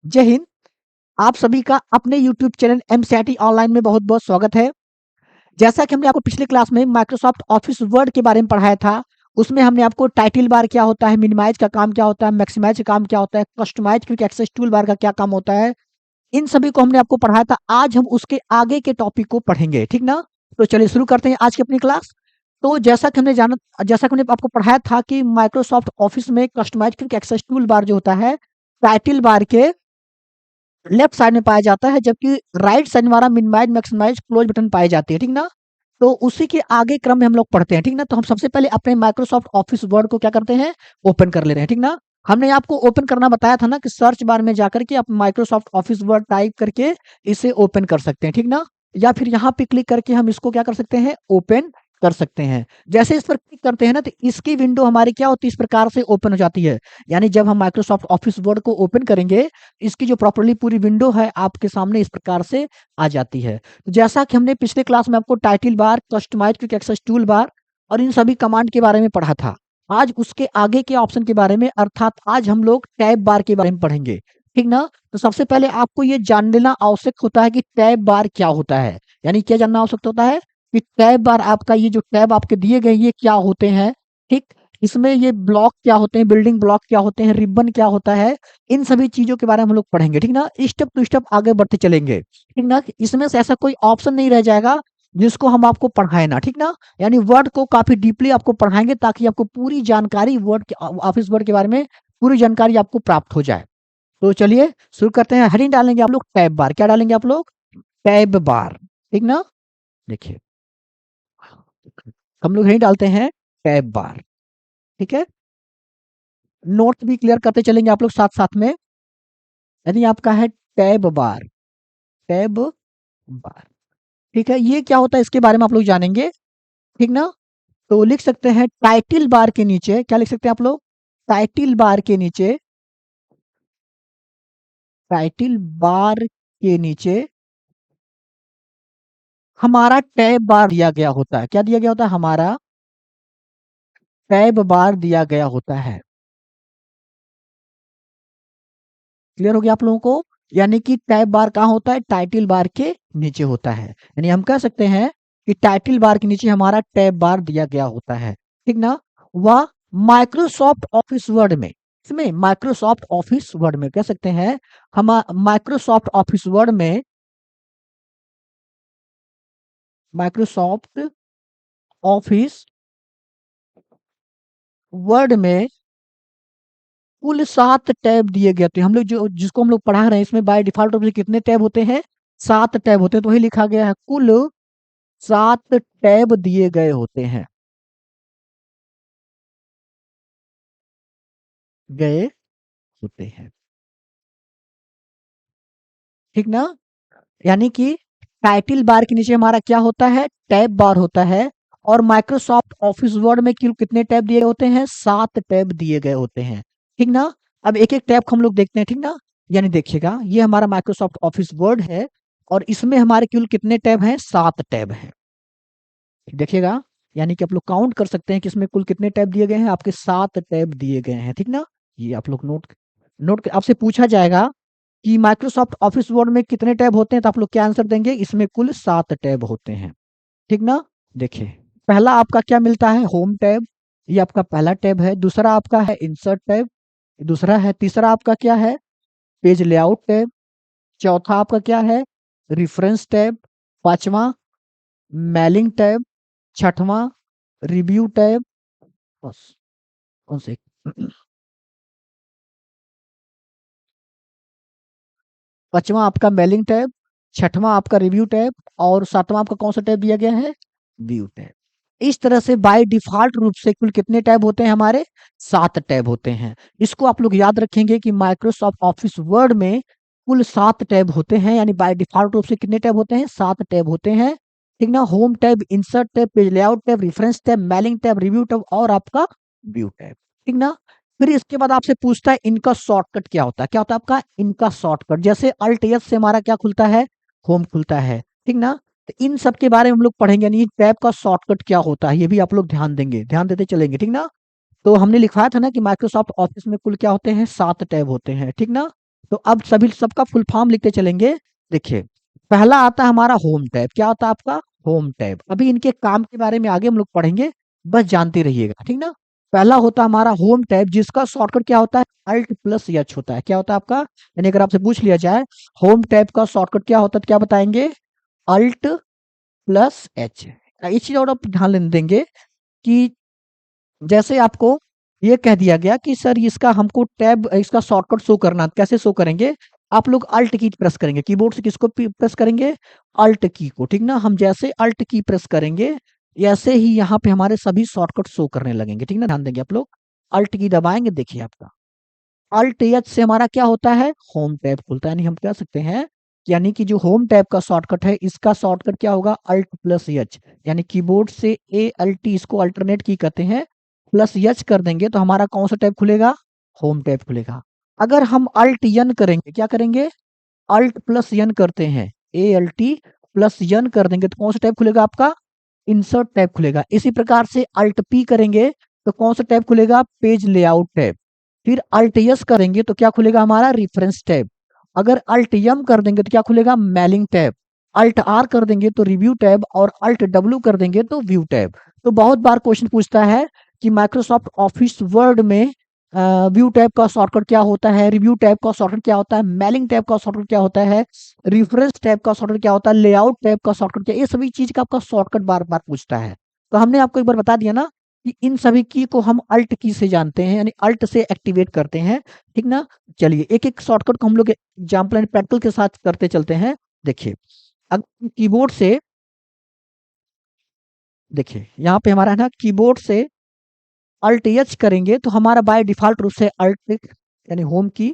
जय हिंद। आप सभी का अपने यूट्यूब चैनल एमसीआईटी ऑनलाइन में बहुत बहुत स्वागत है। जैसा कि हमने आपको पिछले क्लास में माइक्रोसॉफ्ट ऑफिस वर्ड के बारे में पढ़ाया था, उसमें हमने आपको टाइटल बार क्या होता है, मिनिमाइज का काम क्या होता है, मैक्सिमाइज का काम क्या होता है, customise quick access toolbar का क्या काम होता है, इन सभी को हमने आपको पढ़ाया था। आज हम उसके आगे के टॉपिक को पढ़ेंगे, ठीक ना। तो चलिए शुरू करते हैं आज की अपनी क्लास। तो जैसा कि हमने आपको पढ़ाया था कि माइक्रोसॉफ्ट ऑफिस में customise quick access toolbar जो होता है, टाइटल बार के लेफ्ट साइड में पाया जाता है, जबकि राइट साइड में हमारा मिनिमाइज मैक्सिमाइज क्लोज बटन पाई जाती है, ठीक ना। तो उसी के आगे क्रम में हम लोग पढ़ते हैं, ठीक ना। तो हम सबसे पहले अपने माइक्रोसॉफ्ट ऑफिस वर्ड को क्या करते हैं, ओपन कर लेते हैं, ठीक ना। हमने आपको ओपन करना बताया था ना कि सर्च बार में जाकर के आप माइक्रोसॉफ्ट ऑफिस वर्ड टाइप करके इसे ओपन कर सकते हैं, ठीक ना। या फिर यहाँ पे क्लिक करके हम इसको क्या कर सकते हैं, ओपन कर सकते हैं। जैसे इस पर क्लिक करते हैं ना, तो इसकी विंडो हमारी क्या होती है, इस प्रकार से ओपन हो जाती है। यानी जब हम माइक्रोसॉफ्ट ऑफिस वर्ड को ओपन करेंगे, इसकी जो प्रॉपर्ली पूरी विंडो है आपके सामने इस प्रकार से आ जाती है। तो जैसा कि हमने पिछले क्लास में आपको title bar, customise quick access toolbar और इन सभी कमांड के बारे में पढ़ा था, आज उसके आगे के ऑप्शन के बारे में, अर्थात आज हम लोग टैब बार के बारे में पढ़ेंगे, ठीक ना। तो सबसे पहले आपको ये जान लेना आवश्यक होता है कि टैब बार क्या होता है। यानी क्या जानना आवश्यक होता है कि टैब बार, आपका ये जो टैब आपके दिए गए ये क्या होते हैं, ठीक। इसमें ये ब्लॉक क्या होते हैं, बिल्डिंग ब्लॉक क्या होते हैं, रिबन क्या होता है, इन सभी चीजों के बारे में हम लोग पढ़ेंगे, ठीक ना। स्टेप टू स्टेप आगे बढ़ते चलेंगे, ठीक ना। इसमें से ऐसा कोई ऑप्शन नहीं रह जाएगा जिसको हम आपको पढ़ाए ना, ठीक ना। यानी वर्ड को काफी डीपली आपको पढ़ाएंगे ताकि आपको पूरी जानकारी वर्ड के, ऑफिस वर्ड के बारे में पूरी जानकारी आपको प्राप्त हो जाए। तो चलिए शुरू करते हैं। हेडिंग डालेंगे आप लोग टैब बार, क्या डालेंगे आप लोग, टैब बार, ठीक ना। देखिए हम लोग हेडिंग डालते हैं टैब बार, ठीक है। नोट भी क्लियर करते चलेंगे आप लोग साथ साथ में। यदि आपका है टैब बार, टैब बार, ठीक है। ये क्या होता है इसके बारे में आप लोग जानेंगे, ठीक ना। तो लिख सकते हैं टाइटल बार के नीचे, क्या लिख सकते हैं आप लोग, टाइटल बार के नीचे, टाइटल बार के नीचे हमारा टैब बार दिया गया होता है। क्या दिया गया होता है, हमारा टैब बार दिया गया होता है। क्लियर हो गया आप लोगों को। यानी कि टैब बार कहाँ होता है, टाइटल बार के नीचे होता है। यानी हम कह सकते हैं कि टाइटल बार के नीचे हमारा टैब बार दिया गया होता है, ठीक ना। वह माइक्रोसॉफ्ट ऑफिस वर्ड में, इसमें माइक्रोसॉफ्ट ऑफिस वर्ड में कह सकते हैं, हम माइक्रोसॉफ्ट ऑफिस वर्ड में, माइक्रोसॉफ्ट ऑफिस वर्ड में कुल 7 टैब दिए गए थे। हम लोग जो जिसको हम लोग पढ़ा रहे हैं, इसमें बाय डिफॉल्ट रूप से कितने टैब होते हैं, 7 टैब होते हैं। तो वही लिखा गया है, कुल 7 टैब दिए गए होते हैं, गए होते हैं, ठीक ना। यानी कि टाइटल बार के नीचे हमारा क्या होता है, टैब बार होता है। और माइक्रोसॉफ्ट ऑफिस वर्ड में कुल कितने टैब दिए होते हैं, 7 टैब दिए गए होते हैं, ठीक ना। अब एक एक टैब हम लोग देखते हैं, ठीक ना। यानी देखिएगा ये हमारा माइक्रोसॉफ्ट ऑफिस वर्ड है और इसमें हमारे कुल कितने टैब हैं, 7 टैब हैं। देखिएगा, यानी कि आप लोग काउंट कर सकते हैं कि इसमें कुल कितने टैब दिए गए हैं, आपके 7 टैब दिए गए हैं, ठीक ना। ये आप लोग नोट नोट आपसे पूछा जाएगा कि माइक्रोसॉफ्ट ऑफिस वर्ड में कितने टैब होते हैं, तो आप लोग क्या आंसर देंगे, इसमें कुल 7 टैब होते हैं, ठीक ना। देखिए पहला आपका क्या मिलता है, होम टैब, ये आपका पहला टैब है। दूसरा आपका है इंसर्ट टैब, दूसरा है। तीसरा आपका क्या है, पेज लेआउट टैब। चौथा आपका क्या है, रेफरेंस टैब। पांचवा मेलिंग टैब। छठवां रिव्यू टैब। बस कौन से पांचवा आपका मेलिंग टैब, छठवां आपका रिव्यू टैब और सातवां आपका कौन सा टैब दिया गया है, व्यू टैब। इस तरह से बाय डिफॉल्ट रूप से कुल कितने टैब होते हैं हमारे, 7 टैब होते हैं। इसको आप लोग याद रखेंगे कि माइक्रोसॉफ्ट ऑफिस वर्ड में कुल 7 टैब होते हैं। यानी बाय डिफॉल्ट रूप से कितने टैब होते हैं, 7 टैब होते हैं, ठीक ना। Home tab, insert tab, page layout tab, reference tab, mailing tab, review tab और आपका व्यू टैब, ठीक ना। फिर इसके बाद आपसे पूछता है इनका शॉर्टकट क्या होता है, क्या होता है आपका इनका शॉर्टकट। जैसे अल्ट एस से हमारा क्या खुलता है, होम खुलता है, ठीक ना। तो इन सब के बारे में हम लोग पढ़ेंगे, यानी टैब का शॉर्टकट क्या होता है ये भी आप लोग ध्यान देंगे, ध्यान देते चलेंगे, ठीक ना। तो हमने लिखवाया था ना कि माइक्रोसॉफ्ट ऑफिस में कुल क्या होते हैं, 7 टैब होते हैं, ठीक ना। तो अब सभी सबका फुल फॉर्म लिखते चलेंगे। देखिए, पहला आता है हमारा होम टैब। क्या होता है आपका? Home tab. अभी इनके काम के बारे में आगे हम लोग पढ़ेंगे, बस जानते रहिएगा, ठीक ना। पहला होता है हमारा होम टैब, जिसका शॉर्टकट क्या होता है? अल्ट प्लस एच होता है। क्या होता है आपका? यानी अगर आपसे पूछ लिया जाए होम टैब का शॉर्टकट क्या होता है, तो क्या बताएंगे? Alt plus H. इस चीज और आप ध्यान देंगे कि जैसे आपको ये कह दिया गया कि सर इसका हमको टैब इसका शॉर्टकट शो करना, कैसे शो करेंगे? आप लोग अल्ट की प्रेस करेंगे, कीबोर्ड से किसको प्रेस करेंगे? अल्ट की को, ठीक ना। हम जैसे अल्ट की प्रेस करेंगे, ऐसे ही यहाँ पे हमारे सभी शॉर्टकट शो करने लगेंगे, ठीक ना। ध्यान देंगे आप लोग, अल्ट की दबाएंगे, देखिए आपका अल्ट एच से हमारा क्या होता है? होम टैब खुलता है। यानी हम कह सकते हैं, यानी कि जो होम टैब का शॉर्टकट है, इसका शॉर्टकट क्या होगा? Alt plus H. यानी कीबोर्ड से ए एल टी, इसको अल्टरनेट की कहते हैं, प्लस एच कर देंगे तो हमारा कौन सा टैब खुलेगा? होम टैब खुलेगा। अगर हम अल्ट एन करेंगे, क्या करेंगे? अल्ट प्लस एन करते हैं, A L T plus N कर देंगे तो कौन सा टैब खुलेगा आपका? इंसर्ट टैब खुलेगा। इसी प्रकार से अल्ट पी करेंगे तो कौन सा टैब खुलेगा? Page layout tab. फिर अल्ट एस करेंगे तो क्या खुलेगा हमारा? Reference tab. अगर अल्ट एम कर देंगे तो क्या खुलेगा? Mailing tab. अल्ट आर कर देंगे तो रिव्यू टैब, और अल्ट डब्ल्यू कर देंगे तो व्यू टैब। तो बहुत बार क्वेश्चन पूछता है कि माइक्रोसॉफ्ट ऑफिस वर्ड में व्यू टैब का शॉर्टकट क्या होता है, रिव्यू टैब का शॉर्टकट क्या होता है, मेलिंग टैब का शॉर्टकट क्या होता है, रेफरेंस टैब का शॉर्टकट क्या होता है, लेआउट टैब का शॉर्टकट क्या है। ये सभी चीज का आपका शॉर्टकट बार बार पूछता है। तो हमने आपको एक बार बता दिया ना कि इन सभी की को हम अल्ट की से जानते हैं, यानी अल्ट से एक्टिवेट करते हैं, ठीक ना। चलिए एक एक शॉर्टकट को हम लोग एग्जाम्पल एंड प्रैक्टिकल के साथ करते चलते हैं। देखिए, अगर कीबोर्ड से, देखिए यहाँ पे हमारा है ना, कीबोर्ड से अल्ट एच करेंगे तो हमारा बाय डिफॉल्ट रूप से अल्ट, यानी होम की,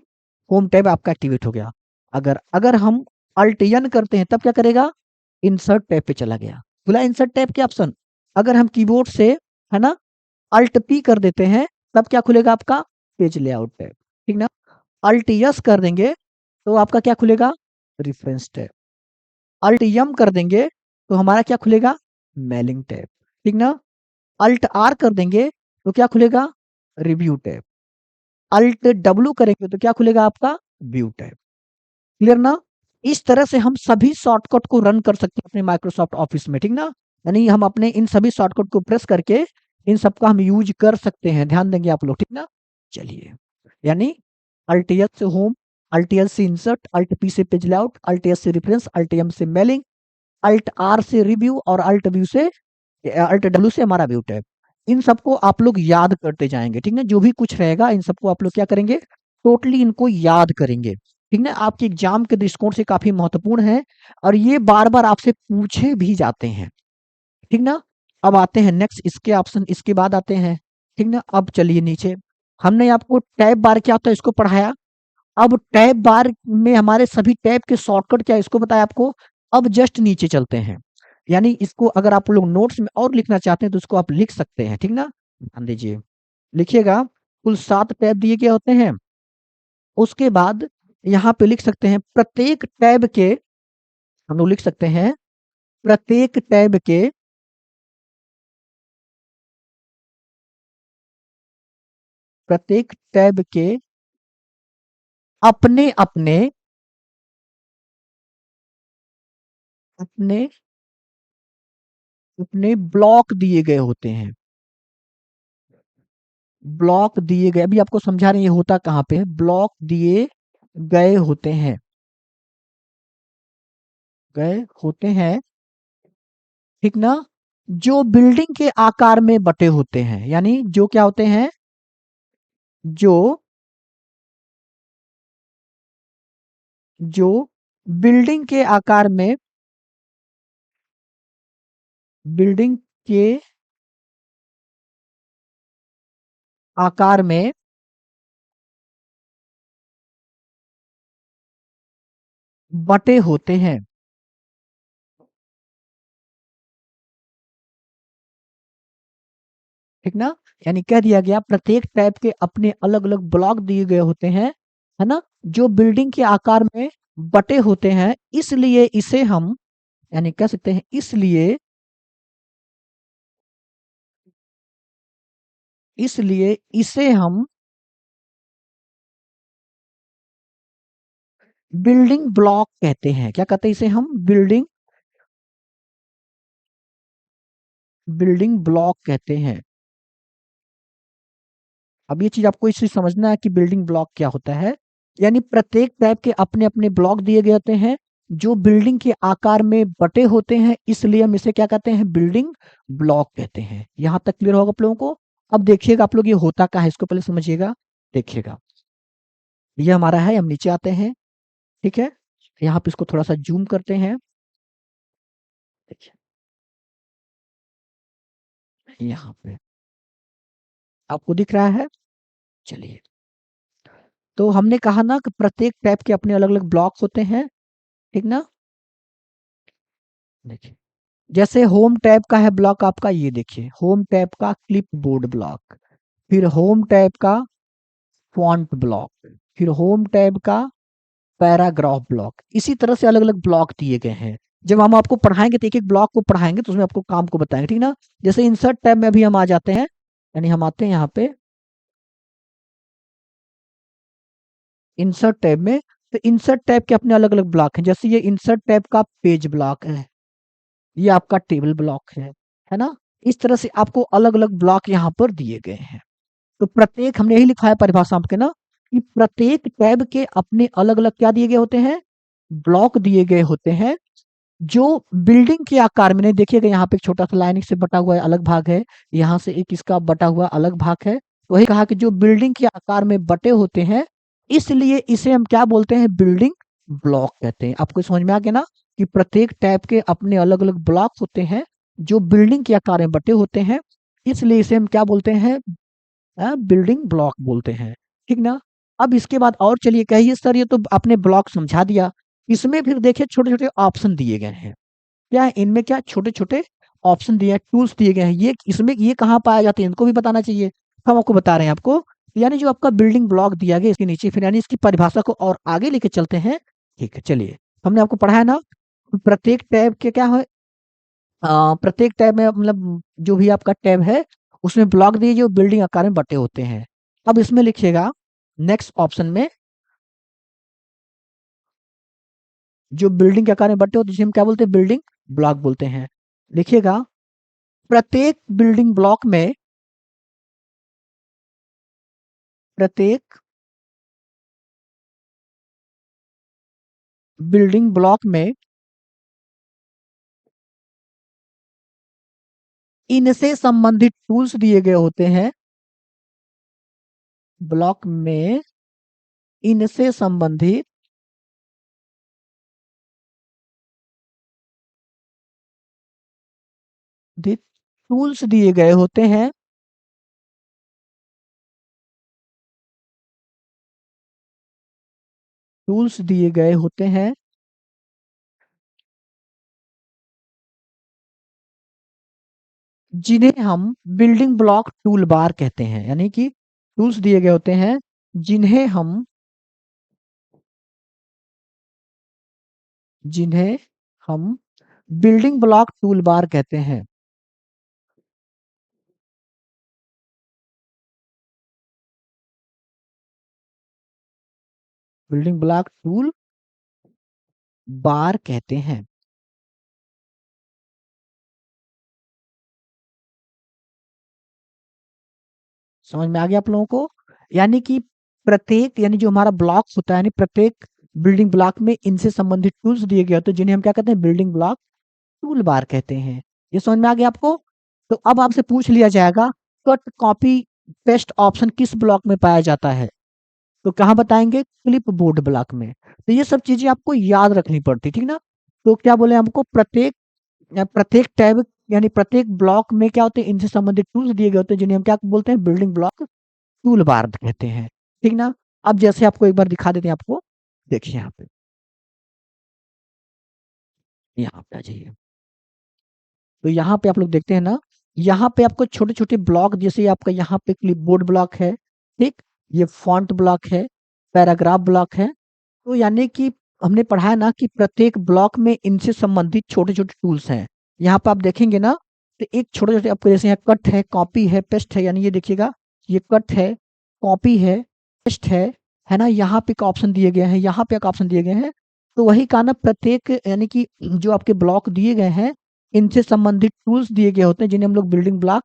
होम टैब आपका एक्टिवेट हो गया। अगर अगर हम अल्ट एन करते हैं तब क्या करेगा? इंसर्ट टैब पे चला गया, खुला इंसर्ट टैब के ऑप्शन। अगर हम कीबोर्ड से, है ना, अल्ट पी कर देते हैं तब क्या खुलेगा आपका? पेज लेआउट टैब, ठीक ना। अल्ट यस कर देंगे तो आपका क्या खुलेगा? Reference tab. अल्ट यम कर देंगे तो हमारा क्या खुलेगा? मेलिंग टैब, ठीक ना। अल्ट आर कर देंगे तो क्या खुलेगा? Review tab. अल्ट डब्ल्यू करेंगे तो क्या खुलेगा आपका? View tab. क्लियर ना। इस तरह से हम सभी शॉर्टकट को रन कर सकते हैं अपने माइक्रोसॉफ्ट ऑफिस में, ठीक ना। यानी हम अपने इन सभी शॉर्टकट को प्रेस करके इन सबका हम यूज कर सकते हैं, ध्यान देंगे आप लोग, ठीक ना। चलिए, यानी अल्ट एस से होम, अल्ट एस से इंसर्ट, अल्ट पी से पेज लेआउट, अल्ट एस से रेफरेंस, अल्ट एम से मेलिंग, अल्ट आर से रिव्यू, और अल्ट व्यू से, अल्ट डब्ल्यू से हमारा व्यू टैब। इन सबको आप लोग याद करते जाएंगे, ठीक ना। जो भी कुछ रहेगा इन सबको आप लोग क्या करेंगे? टोटली इनको याद करेंगे, ठीक ना। आपके एग्जाम के दृष्टिकोण से काफी महत्वपूर्ण है, और ये बार बार आपसे पूछे भी जाते हैं, ठीक ना। अब आते हैं नेक्स्ट इसके ऑप्शन, इसके बाद आते हैं, ठीक ना। अब चलिए नीचे, हमने आपको टैब बार क्या होता है इसको पढ़ाया। अब टैब बार में हमारे सभी टैब के शॉर्टकट क्या है इसको बताया आपको। अब जस्ट नीचे चलते हैं, यानी इसको अगर आप लोग नोट्स में और लिखना चाहते हैं तो इसको आप लिख सकते हैं, ठीक ना। ध्यान दीजिए, लिखिएगा। कुल 7 टैब दिए गए होते हैं। उसके बाद यहाँ पे लिख सकते हैं प्रत्येक टैब के, हम लोग लिख सकते हैं प्रत्येक टैब के, प्रत्येक टैब के अपने अपने, अपने अपने ब्लॉक दिए गए होते हैं। ब्लॉक दिए गए, अभी आपको समझा रहे हैं ये होता कहाँ पे है। ब्लॉक दिए गए होते हैं, गए होते हैं, ठीक ना। जो बिल्डिंग के आकार में बटे होते हैं, यानी जो क्या होते हैं? जो जो बिल्डिंग के आकार में, बिल्डिंग के आकार में बटे होते हैं, ठीक ना। यानी कह दिया गया प्रत्येक टाइप के अपने अलग अलग ब्लॉक दिए गए होते हैं, है ना, जो बिल्डिंग के आकार में बटे होते हैं। इसलिए इसे हम, यानी कह सकते हैं इसलिए, इसलिए इसे हम बिल्डिंग ब्लॉक कहते हैं। क्या कहते हैं इसे हम? बिल्डिंग ब्लॉक कहते हैं। अब ये चीज आपको इसे समझना है कि बिल्डिंग ब्लॉक क्या होता है। यानी प्रत्येक टाइप के अपने अपने ब्लॉक दिए गए होते हैं जो बिल्डिंग के आकार में बटे होते हैं, इसलिए हम इसे क्या कहते हैं? बिल्डिंग ब्लॉक कहते हैं। यहाँ तक क्लियर होगा आप लोगों को? अब देखिएगा आप लोग, ये होता क्या है इसको पहले समझिएगा। देखिएगा, ये हमारा है, हम नीचे आते हैं। ठीक है, यहाँ पे इसको थोड़ा सा जूम करते हैं। देखिए यहाँ पे आपको दिख रहा है। चलिए, तो हमने कहा ना कि प्रत्येक टैब के अपने अलग अलग ब्लॉक होते हैं। ठीक ना? देखिए, जैसे होम टैब का है ब्लॉक आपका, ये देखिए होम टैब का क्लिप बोर्ड ब्लॉक, फिर होम टैब का फॉन्ट ब्लॉक, फिर होम टैब का पैराग्राफ ब्लॉक। इसी तरह से अलग अलग ब्लॉक दिए गए हैं। जब हम आपको पढ़ाएंगे तो एक एक ब्लॉक को पढ़ाएंगे, तो उसमें आपको काम को बताएंगे। ठीक ना? जैसे इंसर्ट टैब में अभी हम आ जाते हैं, यानी हम आते हैं यहाँ पे इंसर्ट टैब में। तो इंसर्ट टैब के अपने अलग अलग ब्लॉक हैं। जैसे ये इंसर्ट टैब का पेज ब्लॉक है, ये आपका टेबल ब्लॉक है ना? इस तरह से आपको अलग अलग ब्लॉक यहाँ पर दिए गए हैं। तो प्रत्येक, हमने यही लिखा है परिभाषा आपके ना, कि प्रत्येक टैब के अपने अलग अलग क्या दिए गए होते हैं? ब्लॉक दिए गए होते हैं जो बिल्डिंग के आकार में। नहीं, देखिएगा यहाँ पे एक छोटा सा लाइन से बटा हुआ है, अलग भाग है। यहाँ से एक इसका बटा हुआ अलग भाग है। तो वही कहा कि जो बिल्डिंग के आकार में बटे होते हैं, इसलिए इसे हम क्या बोलते हैं? बिल्डिंग ब्लॉक कहते हैं। आपको समझ में आ गया ना कि प्रत्येक टाइप के अपने अलग अलग ब्लॉक होते हैं जो बिल्डिंग के आकार में बटे होते हैं, इसलिए इसे हम क्या बोलते हैं? बिल्डिंग ब्लॉक बोलते हैं। ठीक ना? अब इसके बाद और चलिए, कहिए सर ये तो आपने ब्लॉक समझा दिया, इसमें फिर देखिए छोटे छोटे ऑप्शन दिए गए हैं। क्या है इनमें? क्या छोटे छोटे ऑप्शन दिए हैं, टूल्स दिए गए हैं। ये इसमें ये कहाँ पाया जाते हैं, इनको भी बताना चाहिए। हम आपको बता रहे हैं आपको। यानी जो आपका बिल्डिंग ब्लॉक दिया गया इसके नीचे, फिर यानी इसकी परिभाषा को और आगे लेके चलते हैं। ठीक है, चलिए। हमने आपको पढ़ाया ना, प्रत्येक टैब के क्या है? प्रत्येक टैब में मतलब जो भी आपका टैब है उसमें ब्लॉक दिए जो बिल्डिंग आकार में बटे होते हैं। अब इसमें लिखिएगा नेक्स्ट ऑप्शन में, जो बिल्डिंग के आकार में बटे होते हैं जिसे हम क्या बोलते हैं? बिल्डिंग ब्लॉक बोलते हैं। लिखिएगा, प्रत्येक बिल्डिंग ब्लॉक में, प्रत्येक बिल्डिंग ब्लॉक में इनसे संबंधित टूल्स दिए गए होते हैं। ब्लॉक में इनसे संबंधित टूल्स दिए गए होते हैं, टूल्स दिए गए होते हैं जिन्हें हम बिल्डिंग ब्लॉक टूल बार कहते हैं। यानी कि टूल्स दिए गए होते हैं जिन्हें हम जिन्हें हम बिल्डिंग ब्लॉक टूल बार कहते हैं। बिल्डिंग ब्लॉक टूल बार कहते हैं। समझ में आ गया आप लोगों को? यानी कि प्रत्येक, यानी जो हमारा ब्लॉक होता है, यानी प्रत्येक बिल्डिंग ब्लॉक में इनसे संबंधित टूल्स दिए गए होते हैं जिन्हें हम क्या कहते हैं? बिल्डिंग ब्लॉक टूल बार कहते हैं। ये समझ में आ गया आपको? तो अब आपसे पूछ लिया जाएगा, कट कॉपी पेस्ट ऑप्शन किस ब्लॉक में पाया जाता है? तो कहाँ बताएंगे? क्लिप बोर्ड ब्लॉक में। तो ये सब चीजें आपको याद रखनी पड़ती, ठीक ना? तो क्या बोले हमको? प्रत्येक टैब, यानी प्रत्येक ब्लॉक में क्या होते हैं? इनसे संबंधित टूल्स दिए गए होते हैं जिन्हें हम क्या बोलते हैं? बिल्डिंग ब्लॉक टूल बार कहते हैं। ठीक ना? अब जैसे आपको एक बार दिखा देते हैं आपको। देखिए यहाँ पे आ जाइए। तो यहाँ पे आप लोग देखते हैं ना, यहाँ पे आपको छोटे छोटे ब्लॉक, जैसे आपका यहाँ पे क्लिपबोर्ड ब्लॉक है, ठीक, ये फॉन्ट ब्लॉक है, पैराग्राफ ब्लॉक है। तो यानी कि हमने पढ़ा है ना कि प्रत्येक ब्लॉक में इनसे संबंधित छोटे छोटे टूल्स हैं। यहाँ पे आप देखेंगे ना, तो एक छोटे छोटे आपको, जैसे यहाँ कट है, कॉपी है, पेस्ट है। यानी ये देखिएगा, ये कट है, कॉपी है, पेस्ट है ना, यहाँ पे एक ऑप्शन दिए गए हैं, यहाँ पे एक ऑप्शन दिए गए हैं। तो वही कहा ना, प्रत्येक यानी कि जो आपके ब्लॉक दिए गए हैं, इनसे संबंधित टूल्स दिए गए होते हैं, जिन्हें हम लोग बिल्डिंग ब्लॉक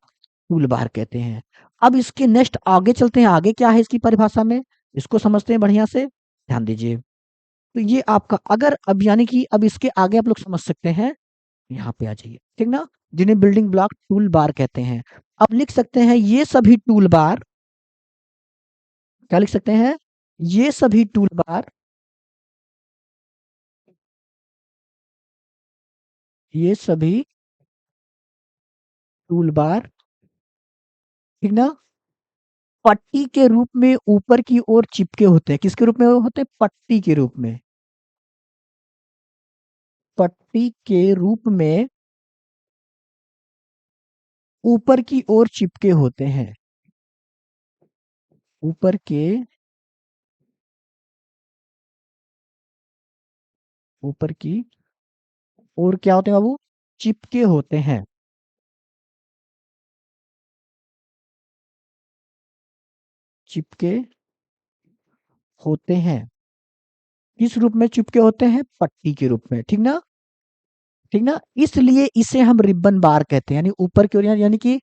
टूल बार कहते हैं। अब इसके नेक्स्ट आगे चलते हैं, आगे क्या है इसकी परिभाषा में, इसको समझते हैं बढ़िया से, ध्यान दीजिए। तो ये आपका अगर अब यानी कि अब इसके आगे आप लोग समझ सकते हैं, यहाँ पे आ जाइए, ठीक ना, जिन्हें बिल्डिंग ब्लॉक टूल बार कहते हैं। अब लिख सकते हैं ये सभी टूल बार, क्या लिख सकते हैं, ये सभी टूल बार, ये सभी टूल बार, ठीक ना, पट्टी के रूप में ऊपर की ओर चिपके होते हैं। किसके रूप में होते हैं, पट्टी के रूप में, पट्टी के रूप में ऊपर की ओर चिपके होते हैं, ऊपर के, ऊपर की ओर क्या होते हैं बाबू, चिपके होते हैं, चिपके होते हैं। किस रूप में चिपके होते हैं, पट्टी के रूप में, ठीक ना, ठीक ना, इसलिए इसे हम रिबन बार कहते हैं। यानी ऊपर की ओर, यानी कि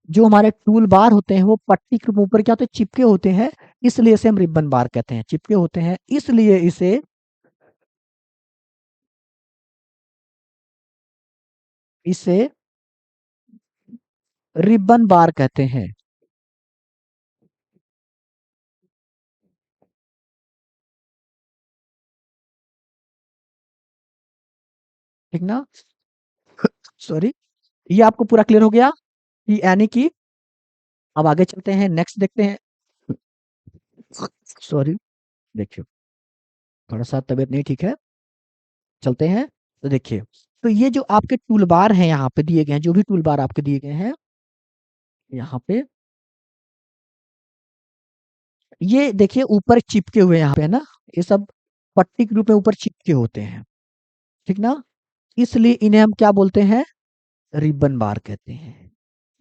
जो हमारे टूल बार होते हैं वो पट्टी के ऊपर क्या होते हैं, चिपके होते हैं, इसलिए इसे हम रिबन बार कहते हैं। चिपके होते हैं इसलिए इसे रिबन बार कहते हैं, ठीक ना, सॉरी, ये आपको पूरा क्लियर हो गया कि यानी कि अब आगे चलते हैं, नेक्स्ट देखते हैं। सॉरी, देखिए, थोड़ा सा तबीयत नहीं ठीक है, चलते हैं। तो देखिए, तो ये जो आपके टूल बार हैं यहाँ पे दिए गए हैं, जो भी टूल बार आपके दिए गए हैं यहाँ पे, ये देखिए ऊपर चिपके हुए यहाँ पे, है ना, ये सब पट्टी के रूप में ऊपर चिपके होते हैं, ठीक ना, इसलिए इन्हें हम क्या बोलते हैं, रिबन बार कहते हैं।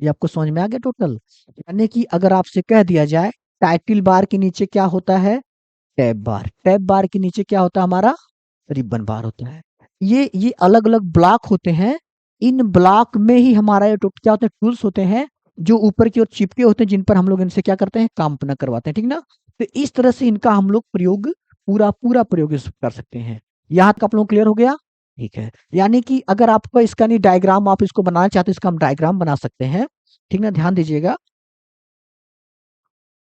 ये आपको समझ में आ गया टोटल। यानी कि अगर आपसे कह दिया जाए टाइटल बार के नीचे क्या होता है, टैब बार, टैब बार के नीचे क्या होता है हमारा, रिबन बार होता है। ये अलग अलग ब्लॉक होते हैं, इन ब्लॉक में ही हमारा ये क्या होते हैं, टूल्स होते हैं, जो ऊपर की ओर चिपके होते हैं, जिन पर हम लोग इनसे क्या करते हैं, काम अपना करवाते हैं, ठीक ना। तो इस तरह से इनका हम लोग प्रयोग, पूरा पूरा प्रयोग कर सकते हैं। यहाँ तक आप लोग क्लियर हो गया, ठीक है। यानी कि अगर आपको इसका नहीं डायग्राम आप इसको बनाना चाहते हैं, इसका हम डायग्राम बना सकते हैं, ठीक ना, ध्यान दीजिएगा।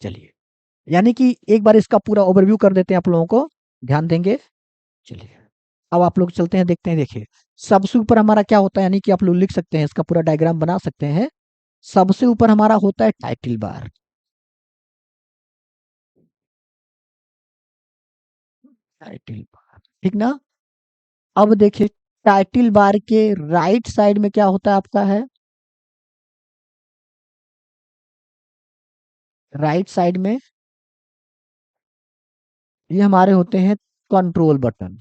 चलिए, यानी कि एक बार इसका पूरा ओवरव्यू कर देते हैं आप लोगों को, ध्यान देंगे। चलिए, अब आप लोग चलते हैं, देखते हैं। देखिए, सबसे ऊपर हमारा क्या होता है, यानी कि आप लोग लिख सकते हैं, इसका पूरा डायग्राम बना सकते हैं। सबसे ऊपर हमारा होता है टाइटल बार, टाइटल बार, ठीक ना। अब देखिए, टाइटल बार के राइट साइड में क्या होता है आपका है, राइट साइड में ये हमारे होते हैं कंट्रोल बटन,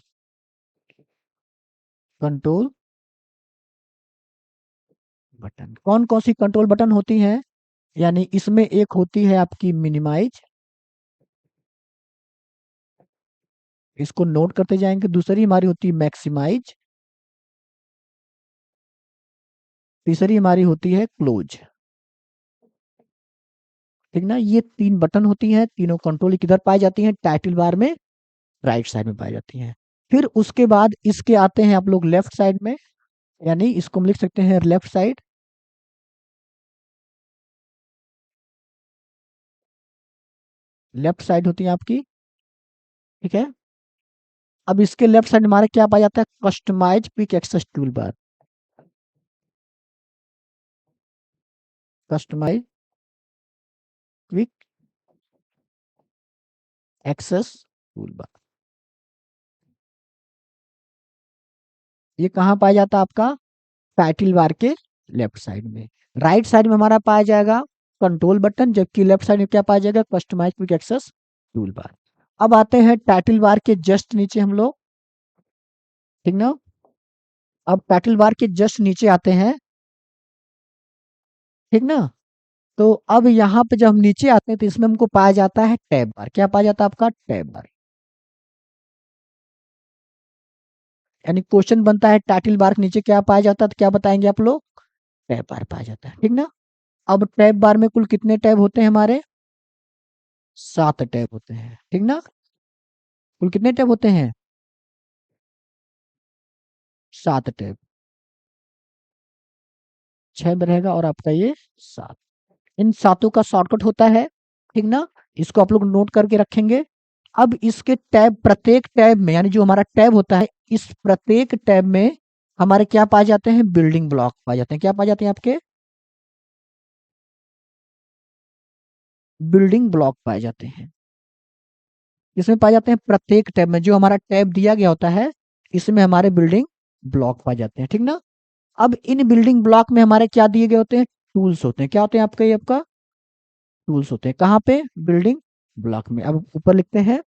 कंट्रोल बटन। कौन कौन सी कंट्रोल बटन होती हैं, यानी इसमें एक होती है आपकी मिनिमाइज, इसको नोट करते जाएंगे। दूसरी हमारी होती है मैक्सिमाइज, तीसरी हमारी होती है क्लोज, ठीक ना। ये तीन बटन होती हैं, तीनों कंट्रोल किधर पाई जाती हैं, टाइटल बार में राइट साइड में पाई जाती हैं। फिर उसके बाद इसके आते हैं आप लोग लेफ्ट साइड में, यानी इसको हम लिख सकते हैं लेफ्ट साइड, लेफ्ट साइड होती है आपकी, ठीक है। अब इसके लेफ्ट साइड हमारे क्या पाया जाता है, customise quick access toolbar, customise quick access toolbar, ये कहाँ पाया जाता है आपका, टाइटल बार के लेफ्ट साइड में। राइट साइड में हमारा पाया जाएगा कंट्रोल बटन, जबकि लेफ्ट साइड में क्या पाया जाएगा, customise quick access toolbar. अब आते हैं टाइटल बार के जस्ट नीचे हम लोग, ठीक ना। अब टाइटल बार के जस्ट नीचे आते हैं, ठीक ना। तो अब यहाँ पे जब हम नीचे आते हैं तो इसमें हमको पाया जाता है टैब बार। क्या पाया जाता है आपका? टैब बार। यानी क्वेश्चन बनता है टाइटल बार के नीचे क्या पाया जाता है, तो क्या बताएंगे आप लोग? टैब बार पाया जाता है, ठीक ना। अब टैब बार में कुल कितने टैब होते हैं हमारे? 7 टैब होते हैं, ठीक ना। कुल कितने टैब होते हैं? 7 टैब। 6 में रहेगा और आपका ये 7। इन सातों का शॉर्टकट होता है, ठीक ना। इसको आप लोग नोट करके रखेंगे। अब इसके टैब, प्रत्येक टैब में, यानी जो हमारा टैब होता है, इस प्रत्येक टैब में हमारे क्या पाए जाते हैं? बिल्डिंग ब्लॉक पाए जाते हैं। क्या पाए जाते हैं आपके? बिल्डिंग ब्लॉक पाए जाते हैं। इसमें पाए जाते हैं प्रत्येक टैब में, जो हमारा टैब दिया गया होता है इसमें हमारे बिल्डिंग ब्लॉक पाए जाते हैं, ठीक ना। अब इन बिल्डिंग ब्लॉक में हमारे क्या दिए गए होते हैं? टूल्स होते हैं। क्या होते हैं आपके? ये आपका टूल्स होते हैं। कहाँ पे? बिल्डिंग ब्लॉक में। अब ऊपर लिखते हैं,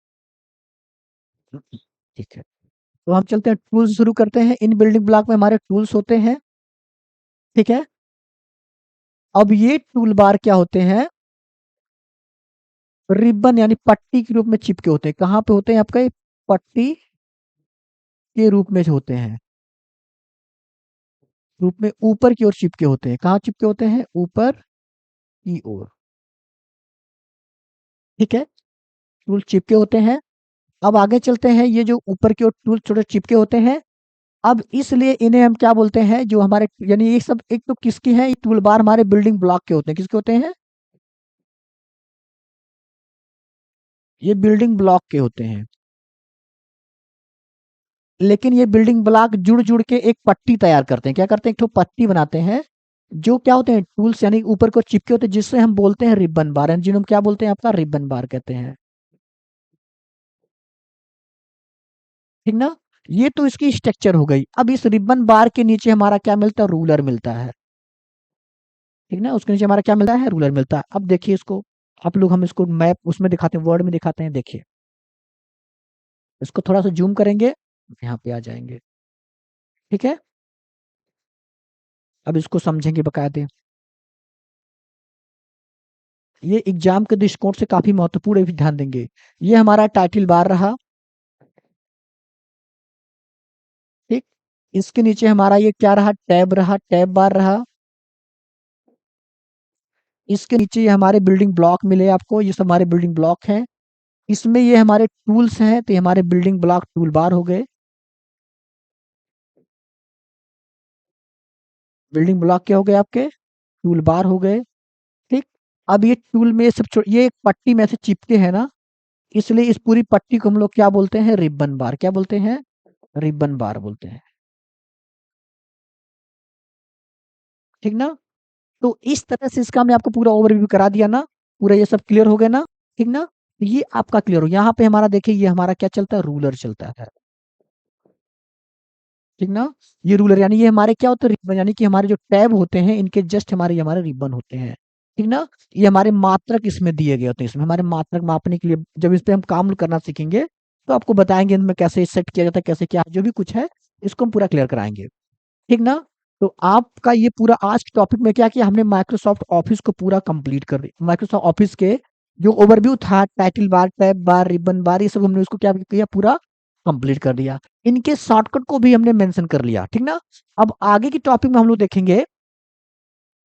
ठीक है। तो हम चलते हैं, टूल्स शुरू करते हैं। इन बिल्डिंग ब्लॉक में हमारे टूल्स होते हैं, ठीक है। अब ये टूल बार क्या होते हैं? रिबन यानी पट्टी के रूप में चिपके होते हैं। कहाँ पे होते हैं आपका? ये पट्टी के रूप में होते हैं, रूप में ऊपर की ओर चिपके होते हैं। कहाँ चिपके होते हैं? ऊपर की ओर, ठीक है। टूल चिपके होते हैं। अब आगे चलते हैं, ये जो ऊपर की ओर टूल छोटे चिपके होते हैं, अब इसलिए इन्हें हम क्या बोलते हैं? जो हमारे, यानी ये सब एक तो किसकी है? ये टूल बार हमारे बिल्डिंग ब्लॉक के होते हैं। किसके होते हैं? ये बिल्डिंग ब्लॉक के होते हैं। लेकिन ये बिल्डिंग ब्लॉक जुड़ जुड़ के एक पट्टी तैयार करते हैं। क्या करते हैं? एक ठो पट्टी बनाते हैं, जो क्या होते हैं? टूल्स, यानी ऊपर को चिपके होते हैं, जिससे हम बोलते हैं रिबन बार, यानी जिन्हें हम क्या बोलते हैं? आपका रिबन बार कहते हैं, ठीक ना। ये तो इसकी स्ट्रक्चर हो गई। अब इस रिबन बार के नीचे हमारा क्या मिलता है? रूलर मिलता है, ठीक ना। उसके नीचे हमारा क्या मिलता है? रूलर मिलता है। अब देखिए इसको, आप लोग, हम इसको मैप उसमें दिखाते हैं, वर्ड में दिखाते हैं। देखिए इसको थोड़ा सा जूम करेंगे, यहाँ पे आ जाएंगे, ठीक है। अब इसको समझेंगे बकायदे। ये एग्जाम के दृष्टिकोण से काफी महत्वपूर्ण है, भी ध्यान देंगे। ये हमारा टाइटल बार रहा, ठीक। इसके नीचे हमारा ये क्या रहा? टैब रहा, टैब बार रहा। इसके नीचे ये हमारे बिल्डिंग ब्लॉक मिले आपको, ये सब हमारे बिल्डिंग ब्लॉक हैं। इसमें ये हमारे टूल्स हैं, तो ये हमारे बिल्डिंग ब्लॉक टूल बार हो गए। बिल्डिंग ब्लॉक क्या हो गए आपके? टूल बार हो गए, ठीक। अब ये टूल में सब ये एक पट्टी में से चिपके हैं ना, इसलिए इस पूरी पट्टी को हम लोग क्या बोलते हैं? रिबन बार। क्या बोलते हैं? रिबन बार बोलते हैं, ठीक ना। तो इस तरह से इसका मैं आपको पूरा ओवरव्यू करा दिया ना, पूरा ये सब क्लियर हो गया ना, ठीक ना। तो ये आपका क्लियर हो। यहाँ पे हमारा देखिए, ये हमारा क्या चलता है? रूलर चलता है, ठीक ना। ये रूलर, यानी ये हमारे क्या होते हैं? रिबन, यानी कि हमारे जो टैब होते हैं इनके जस्ट हमारे रिबन होते हैं, ठीक ना। ये हमारे मात्रक इसमें दिए गए होते हैं। इसमें हमारे मात्रक मापने के लिए जब इस पे हम काम करना सीखेंगे तो आपको बताएंगे इनमें कैसे सेट किया जाता है, कैसे क्या जो भी कुछ है इसको हम पूरा क्लियर कराएंगे, ठीक ना। तो आपका ये पूरा आज के टॉपिक में क्या किया हमने? माइक्रोसॉफ्ट ऑफिस को पूरा कंप्लीट कर दिया। माइक्रोसॉफ्ट ऑफिस के जो ओवरव्यू था, टाइटल बार, टैब बार, रिबन बार, ये सब हमने उसको क्या किया? पूरा कंप्लीट कर दिया। इनके शॉर्टकट को भी हमने मेंशन कर लिया, ठीक ना। अब आगे की टॉपिक में हम लोग देखेंगे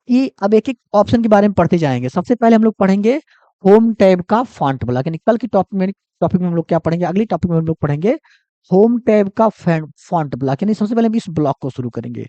कि अब एक एक ऑप्शन के बारे में पढ़ते जाएंगे। सबसे पहले हम लोग पढ़ेंगे होम टैब का फॉन्ट ब्लॉक, यानी कल की टॉपिक में हम लोग क्या पढ़ेंगे? अगली टॉपिक में हम लोग पढ़ेंगे होम टैब का फॉन्ट ब्लॉक, यानी सबसे पहले हम इस ब्लॉक को शुरू करेंगे।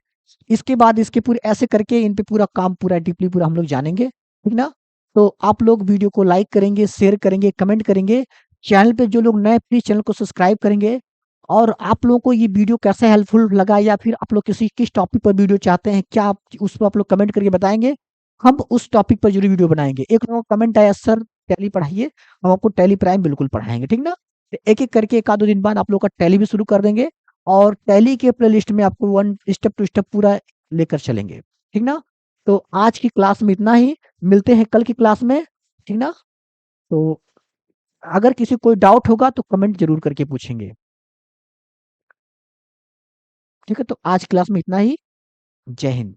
इसके बाद इसके पूरे ऐसे करके इन पे पूरा काम पूरा डीपली पूरा हम लोग जानेंगे, ठीक ना। तो आप लोग वीडियो को लाइक करेंगे, शेयर करेंगे, कमेंट करेंगे। चैनल पे जो लोग नए, प्लीज चैनल को सब्सक्राइब करेंगे। और आप लोगों को ये वीडियो कैसे हेल्पफुल लगा, या फिर आप लोग किस टॉपिक पर वीडियो चाहते हैं, क्या आप उस पर आप लोग कमेंट करके बताएंगे। हम उस टॉपिक पर जरूर वीडियो बनाएंगे। एक लोगों का कमेंट आया, सर टैली पढ़ाइए, हम आपको टैली प्राइम बिल्कुल पढ़ाएंगे, ठीक ना। एक एक करके एक आध दो दिन बाद आप लोग का टैली भी शुरू कर देंगे, और टैली के प्लेलिस्ट में आपको वन स्टेप टू स्टेप पूरा लेकर चलेंगे, ठीक ना। तो आज की क्लास में इतना ही, मिलते हैं कल की क्लास में, ठीक ना। तो अगर किसी कोई डाउट होगा तो कमेंट जरूर करके पूछेंगे, ठीक है। तो आज क्लास में इतना ही। जय हिंद।